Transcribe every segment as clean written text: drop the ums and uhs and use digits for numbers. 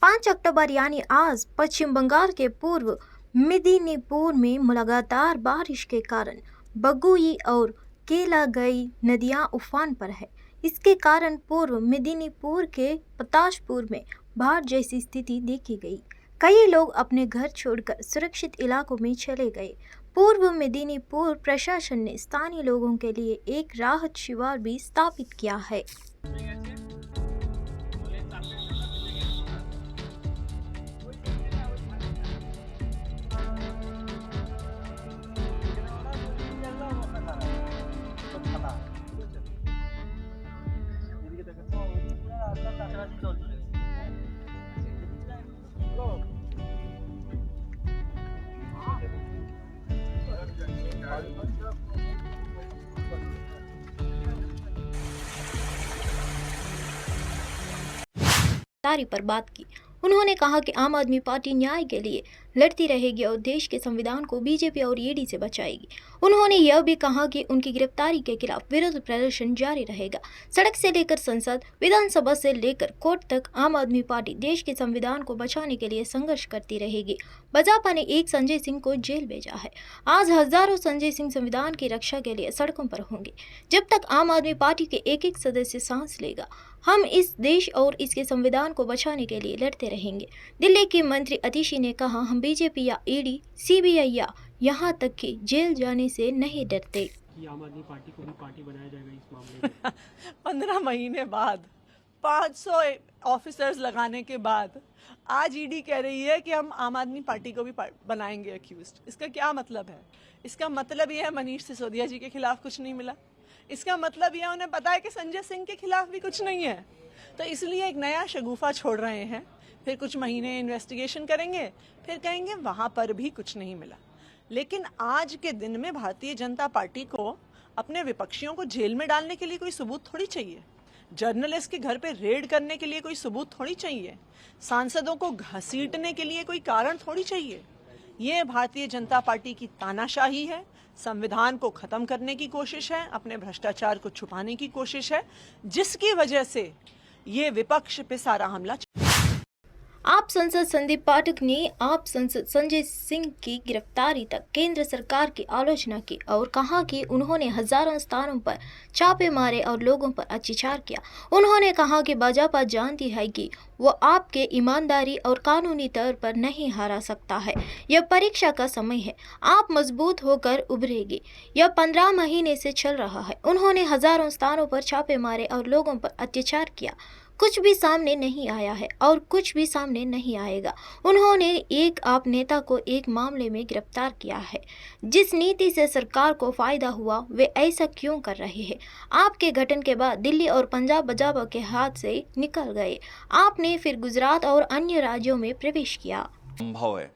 5 अक्टूबर यानी आज पश्चिम बंगाल के पूर्व मेदिनीपुर में लगातार बारिश के कारण बगुई और केलागई नदियां उफान पर है। इसके कारण पूर्व मेदिनीपुर के पताशपुर में बाढ़ जैसी स्थिति देखी गई। कई लोग अपने घर छोड़कर सुरक्षित इलाकों में चले गए। पूर्व मेदिनीपुर प्रशासन ने स्थानीय लोगों के लिए एक राहत शिविर भी स्थापित किया है। पर बात की। उन्होंने कहा कि आम आदमी पार्टी न्याय के लिए लड़ती रहेगी और देश के संविधान को बीजेपी और ईडी से बचाएगी। उन्होंने यह भी कहा कि उनकी गिरफ्तारी के खिलाफ विरोध प्रदर्शन जारी रहेगा। सड़क से लेकर संसद, विधानसभा से लेकर कोर्ट तक आम आदमी पार्टी देश के संविधान को बचाने के लिए संघर्ष करती रहेगी। भाजपा ने एक संजय सिंह को जेल भेजा है। आज हजारों संजय सिंह संविधान की रक्षा के लिए सड़कों पर होंगे। जब तक आम आदमी पार्टी के एक एक सदस्य सांस लेगा, हम इस देश और इसके संविधान को बचाने के लिए लड़ते रहेंगे। दिल्ली की मंत्री अतिशी ने कहा, हम बीजेपी या ईडी, सीबीआई या यहाँ तक कि जेल जाने से नहीं डरते। आम आदमी पार्टी को भी पार्टी बनाया जाएगा इस मामले में। 15 महीने बाद 500 ऑफिसर्स लगाने के बाद आज ईडी कह रही है कि हम आम आदमी पार्टी को भी बनाएंगे अक्यूज्ड। इसका क्या मतलब है? इसका मतलब यह है मनीष सिसोदिया जी के खिलाफ कुछ नहीं मिला। इसका मतलब यह उन्हें पता है कि संजय सिंह के खिलाफ भी कुछ नहीं है, तो इसलिए एक नया शगुफा छोड़ रहे हैं। फिर कुछ महीने इन्वेस्टिगेशन करेंगे, फिर कहेंगे वहां पर भी कुछ नहीं मिला। लेकिन आज के दिन में भारतीय जनता पार्टी को अपने विपक्षियों को जेल में डालने के लिए कोई सबूत थोड़ी चाहिए। जर्नलिस्ट के घर पे रेड करने के लिए कोई सबूत थोड़ी चाहिए। सांसदों को घसीटने के लिए कोई कारण थोड़ी चाहिए। ये भारतीय जनता पार्टी की तानाशाही है, संविधान को खत्म करने की कोशिश है, अपने भ्रष्टाचार को छुपाने की कोशिश है, जिसकी वजह से ये विपक्ष पे सारा हमला। आप सांसद संदीप पाठक ने आप सांसद संजय सिंह की गिरफ्तारी तक केंद्र सरकार की आलोचना की और कहा कि उन्होंने हजारों स्थानों पर छापे मारे और लोगों पर अत्याचार किया। उन्होंने कहा कि भाजपा जानती है कि वो आपके ईमानदारी और कानूनी तौर पर नहीं हरा सकता है। यह परीक्षा का समय है, आप मजबूत होकर उभरेगी। यह 15 महीने से चल रहा है। उन्होंने हजारों स्थानों पर छापे मारे और लोगों पर अत्याचार किया। कुछ भी सामने नहीं आया है और कुछ भी सामने नहीं आएगा। उन्होंने एक आप नेता को एक मामले में गिरफ्तार किया है। जिस नीति से सरकार को फायदा हुआ, वे ऐसा क्यों कर रहे हैं? आपके गठन के बाद दिल्ली और पंजाब भाजपा के हाथ से निकल गए। आपने फिर गुजरात और अन्य राज्यों में प्रवेश किया। संभव है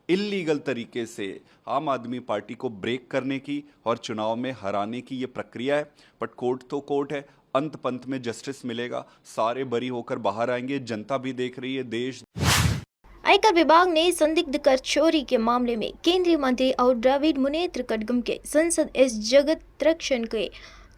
इल्लीगल तरीके से आम आदमी पार्टी को ब्रेक करने की और चुनाव में हराने की ये प्रक्रिया है, बट कोर्ट तो कोर्ट है। अंत पंत में जस्टिस मिलेगा, सारे बरी होकर बाहर आएंगे। जनता भी देख रही है, देश। आयकर विभाग ने संदिग्ध कर चोरी के मामले में केंद्रीय मंत्री और द्रविड़ मुनेत्र कड़गम के सांसद एस जगत्रक्षण के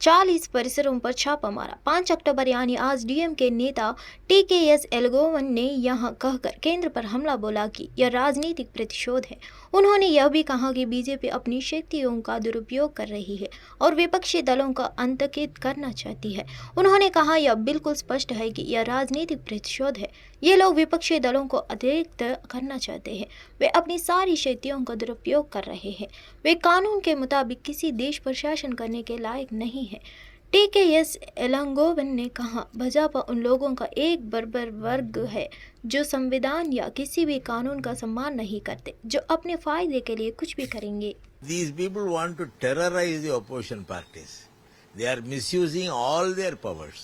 40 परिसरों पर छापा मारा। 5 अक्टूबर यानी आज डीएम के नेता टीकेएस एलगोवन ने यहां कहकर केंद्र पर हमला बोला कि यह राजनीतिक प्रतिशोध है। उन्होंने यह भी कहा कि बीजेपी अपनी शक्तियों का दुरुपयोग कर रही है और विपक्षी दलों का अंतर्कित करना चाहती है। उन्होंने कहा यह बिल्कुल स्पष्ट है कि यह राजनीतिक प्रतिशोध है। ये लोग विपक्षी दलों को अतिरिक्त करना चाहते हैं। वे अपनी सारी शक्तियों का दुरुपयोग कर रहे हैं। वे कानून के मुताबिक किसी देश पर शासन करने के लायक नहीं है। टीकेएस एलंगोवन ने कहा, भाजपा उन लोगों का एक बर्बर वर्ग है जो संविधान या किसी भी कानून का सम्मान नहीं करते, जो अपने फायदे के लिए कुछ भी करेंगे। These people want to terrorize the opposition parties. They are misusing all their powers.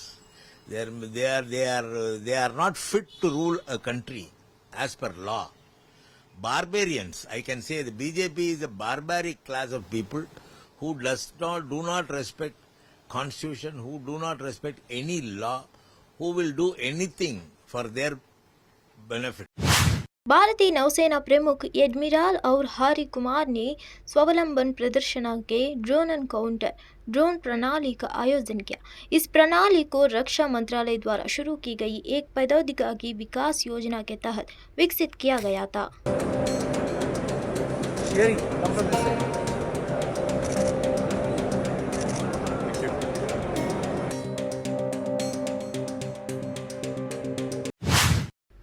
They are not fit to rule a country as per law. Barbarians, I can say the BJP is a barbaric class of people who do not respect constitution, who do not respect any law, who will do anything for their benefit. भारतीय नौसेना प्रमुख admiral और हरि कुमार ने स्वावलंबन प्रदर्शन के drone encounter drone प्रणाली का आयोजन किया। इस प्रणाली को रक्षा मंत्रालय द्वारा शुरू की गई एक प्रौद्योगिकी विकास योजना के तहत विकसित किया गया था।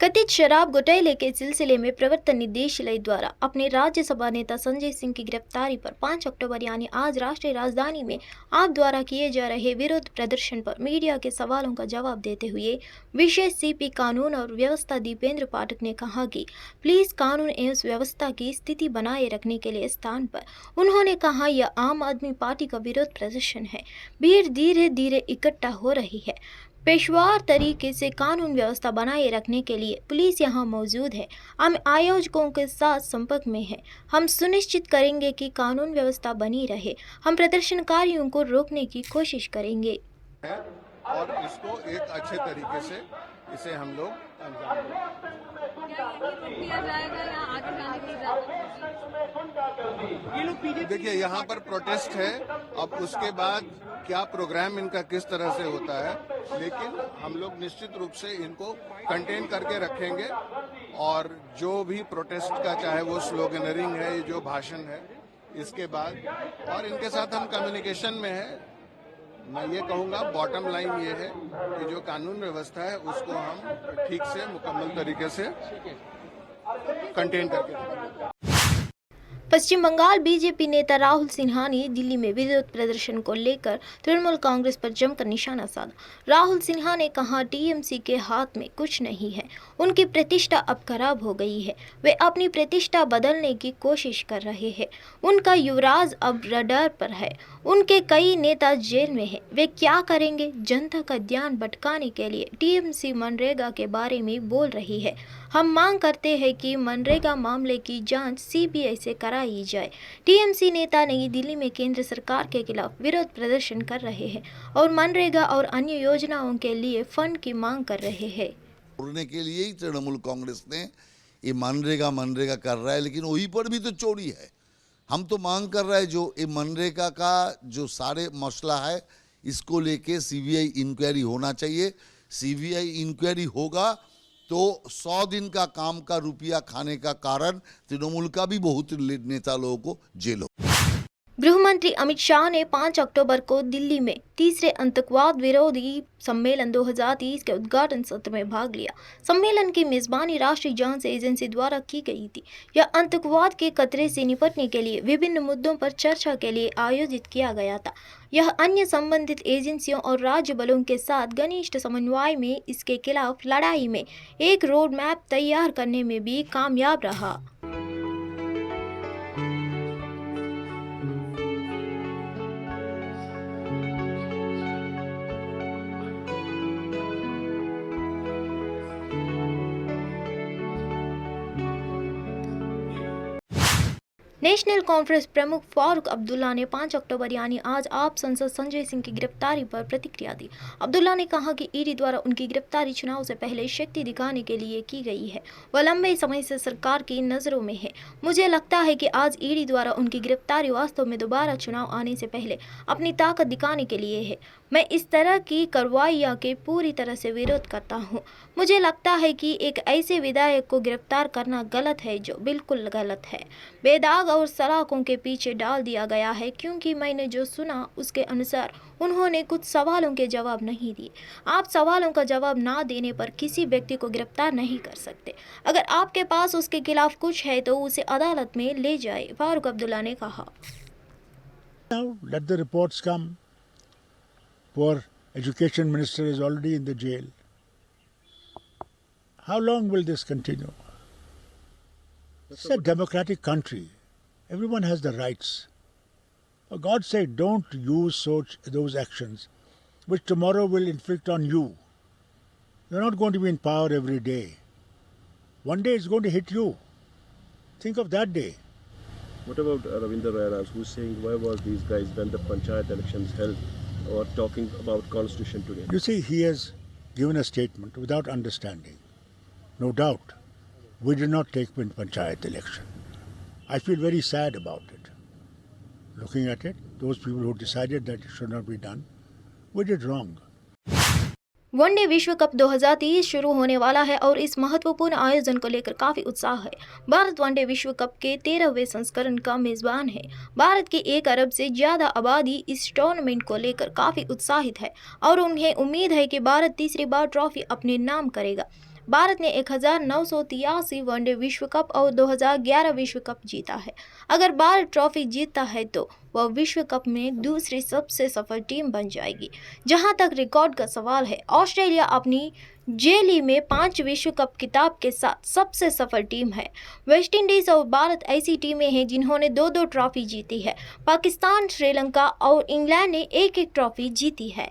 कथित शराब घोटाले के सिलसिले में प्रवर्तन निदेशालय द्वारा अपने राज्यसभा नेता संजय सिंह की गिरफ्तारी पर 5 अक्टूबर यानी आज राष्ट्रीय राजधानी में आप द्वारा किए जा रहे विरोध प्रदर्शन पर मीडिया के सवालों का जवाब देते हुए विशेष सीपी कानून और व्यवस्था दीपेंद्र पाठक ने कहा कि पुलिस कानून एवं व्यवस्था की स्थिति बनाए रखने के लिए स्थान पर उन्होंने कहा यह आम आदमी पार्टी का विरोध प्रदर्शन है। भीड़ धीरे धीरे इकट्ठा हो रही है। पेशेवर तरीके से कानून व्यवस्था बनाए रखने के लिए पुलिस यहां मौजूद है। हम आयोजकों के साथ संपर्क में हैं। हम सुनिश्चित करेंगे कि कानून व्यवस्था बनी रहे। हम प्रदर्शनकारियों को रोकने की कोशिश करेंगे और इसको एक अच्छे तरीके से इसे हम लोग अंजाम देंगे। देखिए यहाँ पर प्रोटेस्ट है, अब उसके बाद क्या प्रोग्राम इनका किस तरह से होता है, लेकिन हम लोग निश्चित रूप से इनको कंटेन करके रखेंगे और जो भी प्रोटेस्ट का चाहे वो स्लोगनरिंग है, जो भाषण है, इसके बाद और इनके साथ हम कम्युनिकेशन में है। मैं ये कहूँगा बॉटम लाइन ये है कि जो कानून व्यवस्था है उसको हम ठीक से मुकम्मल तरीके से कंटेन करके रखेंगे। पश्चिम बंगाल बीजेपी नेता राहुल सिन्हा ने दिल्ली में विरोध प्रदर्शन को लेकर तृणमूल कांग्रेस पर जमकर निशाना साधा। राहुल सिन्हा ने कहा टीएमसी के हाथ में कुछ नहीं है, उनकी प्रतिष्ठा अब खराब हो गई है, वे अपनी प्रतिष्ठा बदलने की कोशिश कर रहे हैं। उनका युवराज अब रडार पर है, उनके कई नेता जेल में हैं, वे क्या करेंगे? जनता का ध्यान भटकाने के लिए टीएमसी मनरेगा के बारे में बोल रही है। हम मांग करते हैं कि मनरेगा मामले की जांच सीबीआई से कराई जाए। टीएमसी नेता नई दिल्ली में केंद्र सरकार के खिलाफ विरोध प्रदर्शन कर रहे हैं और मनरेगा और अन्य योजनाओं के लिए फंड की मांग कर रहे हैं। तोड़ने के लिए ही तृणमूल कांग्रेस ने ये मनरेगा कर रहा है, लेकिन वही पर भी तो चोरी है। हम तो मांग कर रहे हैं जो ये मनरेगा का जो सारे मसला है इसको लेके सीबीआई इंक्वायरी होना चाहिए। सीबीआई इंक्वायरी होगा तो 100 दिन का काम का रुपया खाने का कारण तृणमूल का भी बहुत नेता लोगों को जेल हो। गृह मंत्री अमित शाह ने 5 अक्टूबर को दिल्ली में तीसरे आतंकवाद विरोधी सम्मेलन 2023 के उद्घाटन सत्र में भाग लिया। सम्मेलन की मेजबानी राष्ट्रीय जांच एजेंसी द्वारा की गई थी। यह आतंकवाद के खतरे से निपटने के लिए विभिन्न मुद्दों पर चर्चा के लिए आयोजित किया गया था। यह अन्य संबंधित एजेंसियों और राज्य बलों के साथ घनिष्ठ समन्वय में इसके खिलाफ लड़ाई में एक रोड मैप तैयार करने में भी कामयाब रहा। नेशनल कॉन्फ्रेंस प्रमुख फारूक अब्दुल्ला ने 5 अक्टूबर यानी आज आप सांसद संजय सिंह की गिरफ्तारी पर प्रतिक्रिया दी। अब्दुल्ला ने कहा कि ईडी द्वारा उनकी गिरफ्तारी चुनाव से पहले शक्ति दिखाने के लिए की गई है। वह लंबे समय से सरकार की नज़रों में है। मुझे लगता है कि आज ईडी द्वारा उनकी गिरफ्तारी वास्तव में दोबारा चुनाव आने से पहले अपनी ताकत दिखाने के लिए है। मैं इस तरह की कार्रवाइयों के पूरी तरह से विरोध करता हूँ। मुझे लगता है कि एक ऐसे विधायक को गिरफ्तार करना गलत है जो बिल्कुल गलत है, बेदाग और सलाखों के पीछे डाल दिया गया है, क्योंकि मैंने जो सुना उसके अनुसार उन्होंने कुछ सवालों के जवाब नहीं दिए। आप सवालों का जवाब ना देने पर किसी व्यक्ति को गिरफ्तार नहीं कर सकते। अगर आपके पास उसके खिलाफ कुछ है तो उसे अदालत में ले जाए, फारूक अब्दुल्ला ने कहा। Now let the reports come. Poor education minister is already in the jail. How long will this continue? It's a democratic country. Everyone has the rights. For God's sake, don't use those actions which tomorrow will inflict on you. You're not going to be in power every day. One day it's going to hit you. Think of that day. What about Ravinder Rairas, who's saying why was these guys when the panchayat elections held or talking about constitution today? You see, he has given a statement without understanding. No doubt. we did not take in panchayat election. I feel very sad about it. Looking at it, those people who decided that it should not be done, we did wrong. One day विश्व cup 2023 शुरू होने वाला है और इस महत्वपूर्ण आयोजन को लेकर काफी उत्साह है। भारत वनडे विश्व कप के 13वें संस्करण का मेजबान है। भारत की 1 अरब से ज्यादा आबादी इस टूर्नामेंट को लेकर काफी उत्साहित है और उन्हें उम्मीद है कि भारत तीसरी बार ट्रॉफी अपने नाम करेगा। भारत ने 1983 वनडे विश्व कप और 2011 विश्व कप जीता है। अगर भारत ट्रॉफी जीतता है तो वह विश्व कप में दूसरी सबसे सफल टीम बन जाएगी। जहां तक रिकॉर्ड का सवाल है, ऑस्ट्रेलिया अपनी जेली में 5 विश्व कप खिताब के साथ सबसे सफल टीम है। वेस्टइंडीज और भारत ऐसी टीमें हैं जिन्होंने 2-2 ट्रॉफी जीती है। पाकिस्तान, श्रीलंका और इंग्लैंड ने 1-1 ट्रॉफी जीती है।